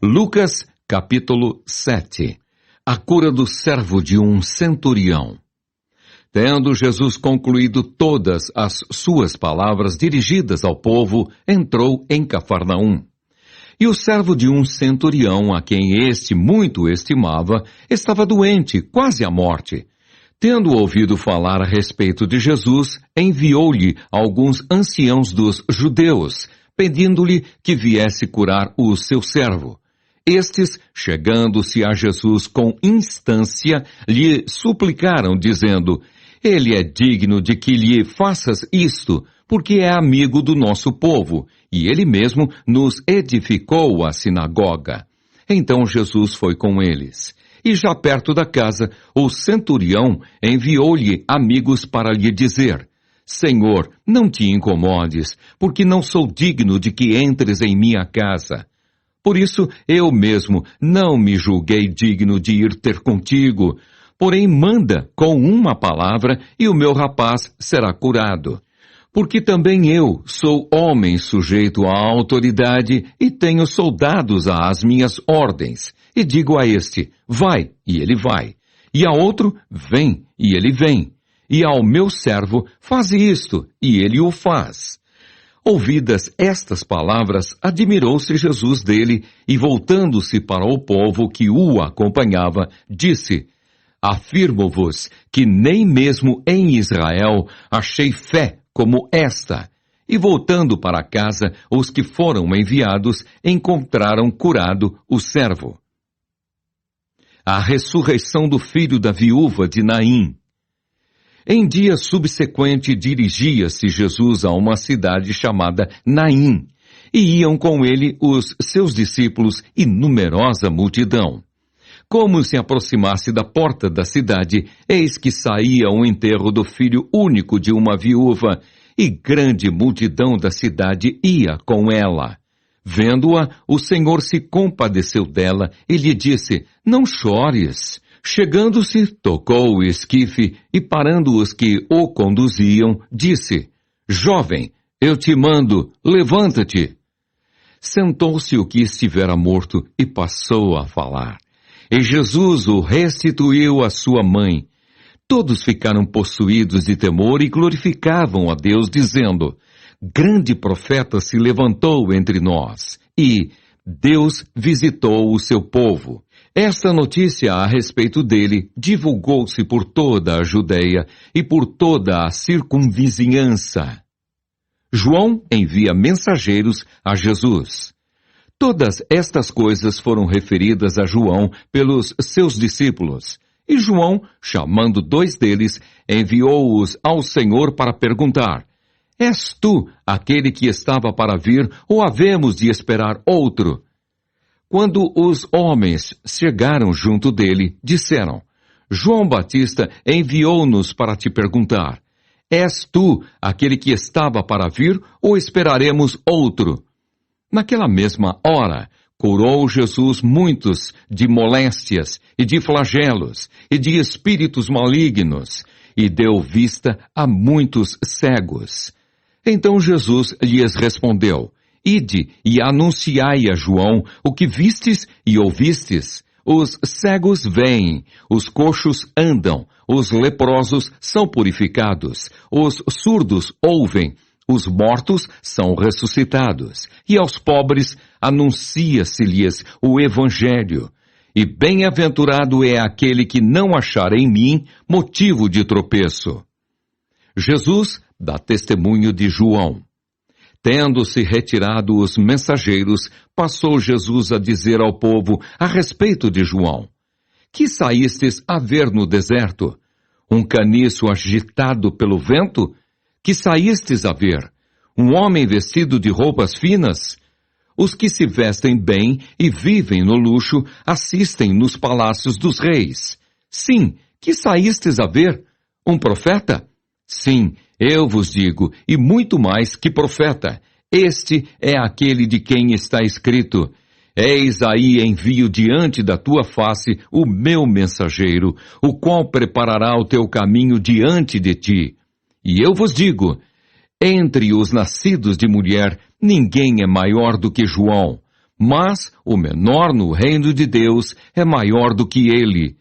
Lucas, capítulo 7. A cura do servo de um centurião. Tendo Jesus concluído todas as suas palavras dirigidas ao povo, entrou em Cafarnaum. E o servo de um centurião, a quem este muito estimava, estava doente, quase à morte. Tendo ouvido falar a respeito de Jesus, enviou-lhe alguns anciãos dos judeus, pedindo-lhe que viesse curar o seu servo. Estes, chegando-se a Jesus com instância, lhe suplicaram, dizendo: Ele é digno de que lhe faças isto, porque é amigo do nosso povo, e ele mesmo nos edificou a sinagoga. Então Jesus foi com eles. E já perto da casa, o centurião enviou-lhe amigos para lhe dizer: Senhor, não te incomodes, porque não sou digno de que entres em minha casa. Por isso, eu mesmo não me julguei digno de ir ter contigo. Porém, manda com uma palavra e o meu rapaz será curado. Porque também eu sou homem sujeito à autoridade e tenho soldados às minhas ordens. E digo a este: vai, e ele vai. E a outro: vem, e ele vem. E ao meu servo: faz isto, e ele o faz. Ouvidas estas palavras, admirou-se Jesus dele, e voltando-se para o povo que o acompanhava, disse: Afirmo-vos que nem mesmo em Israel achei fé como esta. E voltando para casa, os que foram enviados encontraram curado o servo. A ressurreição do filho da viúva de Naim. Em dia subsequente, dirigia-se Jesus a uma cidade chamada Naim, e iam com ele os seus discípulos e numerosa multidão. Como se aproximasse da porta da cidade, eis que saía o enterro do filho único de uma viúva, e grande multidão da cidade ia com ela. Vendo-a, o Senhor se compadeceu dela e lhe disse: Não chores. Chegando-se, tocou o esquife e, parando os que o conduziam, disse: Jovem, eu te mando, levanta-te. Sentou-se o que estivera morto e passou a falar. E Jesus o restituiu à sua mãe. Todos ficaram possuídos de temor e glorificavam a Deus, dizendo: Grande profeta se levantou entre nós, e Deus visitou o seu povo. Esta notícia a respeito dele divulgou-se por toda a Judeia e por toda a circunvizinhança. João envia mensageiros a Jesus. Todas estas coisas foram referidas a João pelos seus discípulos. E João, chamando 2 deles, enviou-os ao Senhor para perguntar: És tu aquele que estava para vir, ou havemos de esperar outro? Quando os homens chegaram junto dele, disseram: João Batista enviou-nos para te perguntar: És tu aquele que estava para vir, ou esperaremos outro? Naquela mesma hora, curou Jesus muitos de moléstias e de flagelos e de espíritos malignos, e deu vista a muitos cegos. Então Jesus lhes respondeu: Ide e anunciai a João o que vistes e ouvistes. Os cegos veem, os coxos andam, os leprosos são purificados, os surdos ouvem, os mortos são ressuscitados, e aos pobres anuncia-se-lhes o Evangelho. E bem-aventurado é aquele que não achar em mim motivo de tropeço. Jesus dá testemunho de João. Tendo-se retirado os mensageiros, passou Jesus a dizer ao povo a respeito de João: Que saístes a ver no deserto? Um caniço agitado pelo vento? Que saístes a ver? Um homem vestido de roupas finas? Os que se vestem bem e vivem no luxo assistem nos palácios dos reis. Sim, que saístes a ver? Um profeta? Sim, eu vos digo, e muito mais que profeta. Este é aquele de quem está escrito: Eis aí envio diante da tua face o meu mensageiro, o qual preparará o teu caminho diante de ti. E eu vos digo, entre os nascidos de mulher, ninguém é maior do que João, mas o menor no reino de Deus é maior do que ele.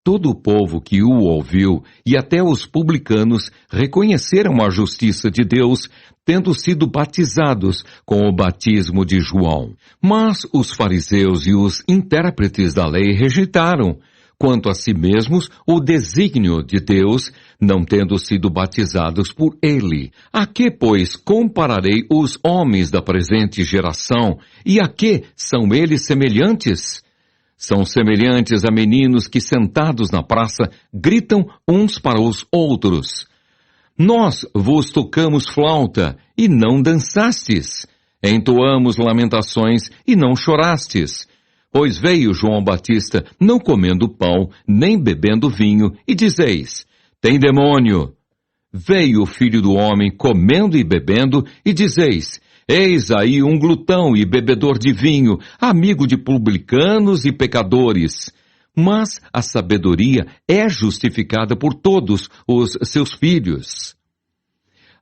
Todo o povo que o ouviu, e até os publicanos, reconheceram a justiça de Deus, tendo sido batizados com o batismo de João. Mas os fariseus e os intérpretes da lei rejeitaram, quanto a si mesmos, o desígnio de Deus, não tendo sido batizados por ele. A que, pois, compararei os homens da presente geração, e a que são eles semelhantes? São semelhantes a meninos que, sentados na praça, gritam uns para os outros. Nós vos tocamos flauta, e não dançastes. Entoamos lamentações, e não chorastes. Pois veio João Batista, não comendo pão, nem bebendo vinho, e dizeis, tem demônio. Veio o Filho do Homem, comendo e bebendo, e dizeis, eis aí um glutão e bebedor de vinho, amigo de publicanos e pecadores. Mas a sabedoria é justificada por todos os seus filhos.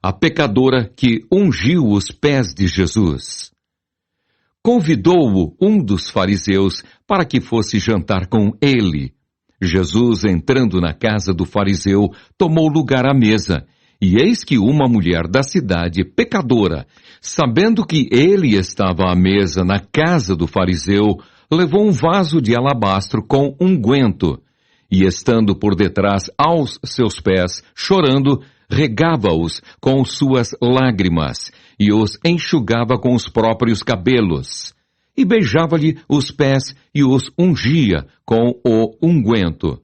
A pecadora que ungiu os pés de Jesus. Convidou-o um dos fariseus para que fosse jantar com ele. Jesus, entrando na casa do fariseu, tomou lugar à mesa. E eis que uma mulher da cidade, pecadora, sabendo que ele estava à mesa na casa do fariseu, levou um vaso de alabastro com unguento, e estando por detrás aos seus pés, chorando, regava-os com suas lágrimas, e os enxugava com os próprios cabelos, e beijava-lhe os pés e os ungia com o unguento.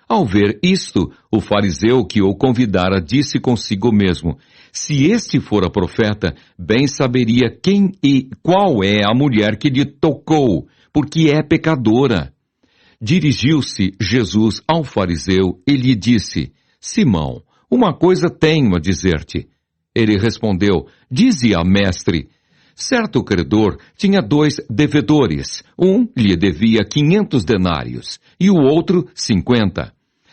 Ao ver isto, o fariseu que o convidara disse consigo mesmo, se este fora profeta, bem saberia quem e qual é a mulher que lhe tocou, porque é pecadora. Dirigiu-se Jesus ao fariseu e lhe disse, Simão, uma coisa tenho a dizer-te. Ele respondeu, dize a mestre. Certo credor tinha 2 devedores. Um lhe devia 500 denários e o outro 50.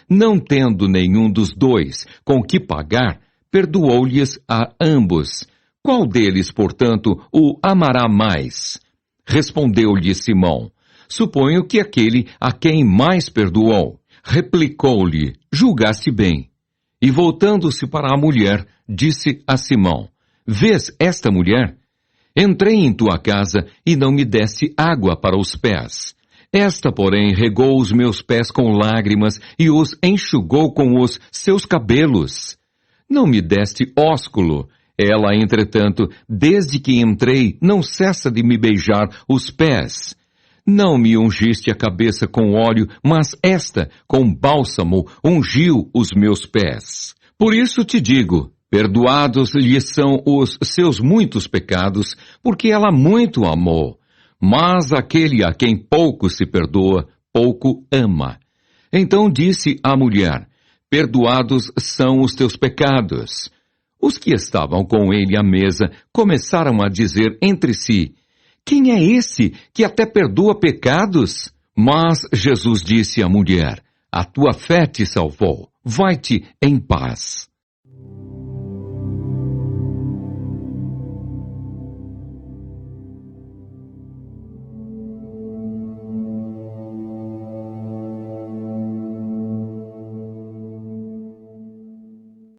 Não tendo nenhum dos 2 com que pagar, perdoou-lhes a ambos. Qual deles, portanto, o amará mais? Respondeu-lhe Simão, suponho que aquele a quem mais perdoou. Replicou-lhe, julgaste bem. E voltando-se para a mulher, disse a Simão, vês esta mulher? Entrei em tua casa e não me deste água para os pés. Esta, porém, regou os meus pés com lágrimas e os enxugou com os seus cabelos. Não me deste ósculo. Ela, entretanto, desde que entrei, não cessa de me beijar os pés. Não me ungiste a cabeça com óleo, mas esta, com bálsamo, ungiu os meus pés. Por isso te digo, perdoados lhe são os seus muitos pecados, porque ela muito amou. Mas aquele a quem pouco se perdoa, pouco ama. Então disse a mulher, perdoados são os teus pecados. Os que estavam com ele à mesa começaram a dizer entre si, quem é esse que até perdoa pecados? Mas Jesus disse à mulher, a tua fé te salvou, vai-te em paz.